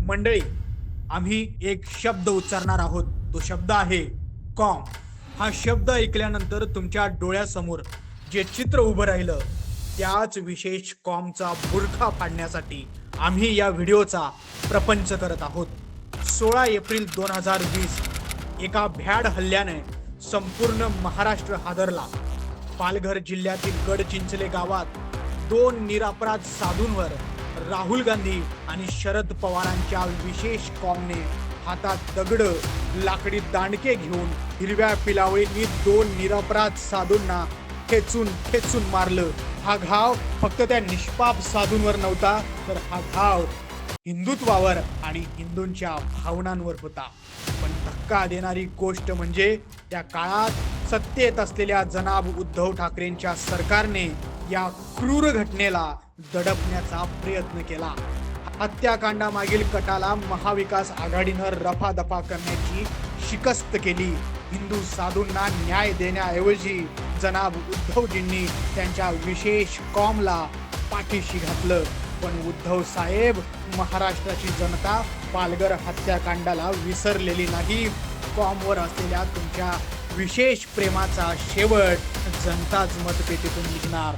मंडळी, आम्ही एक शब्द उच्चारणार आहोत. तो शब्द आहे कॉम. हा शब्द ऐकल्यानंतर तुमच्या डोळ्यासमोर जे चित्र उभं राहिलं, त्याच विशेष कॉमचा बुरखा फाडण्यासाठी आम्ही या व्हिडिओचा प्रपंच करत आहोत. 16 एप्रिल 2020 एका भ्याड हल्ल्याने संपूर्ण महाराष्ट्र हादरला. पालघर जिल्ह्यातील गडचिंचले गावात 2 निरपराध साधूंवर राहुल गांधी आणि शरद पवारांच्या विशेष कॉमने हातात दगड, लाकडी दांडके घेऊन हिरव्या पिलावळींनी 2 निरपराध साधूंना ठेचून ठेचून मारलं. हा घाव फक्त त्या निष्पाप साधूंवर नव्हता, तर हा घाव हिंदुत्वावर आणि हिंदूंच्या भावनांवर होता. पण धक्का देणारी गोष्ट म्हणजे त्या काळात सत्तेत असलेल्या जनाब उद्धव ठाकरेंच्या सरकारने या क्रूर घटनेला दडपण्याचा प्रयत्न केला. हत्याकांडामागील कटाला महाविकास आघाडीनं रफादफा करण्याची शिकस्त केली. हिंदू साधूंना न्याय देण्याऐवजी जनाब उद्धवजींनी त्यांच्या विशेष कॉमला पाठीशी घातलं. पण उद्धव साहेब, महाराष्ट्राची जनता पालघर हत्याकांडाला विसरलेली नाही. कॉमवर असलेल्या तुमच्या विशेष प्रेमाचा शेवट जनताच मतपेटीतून निघणार.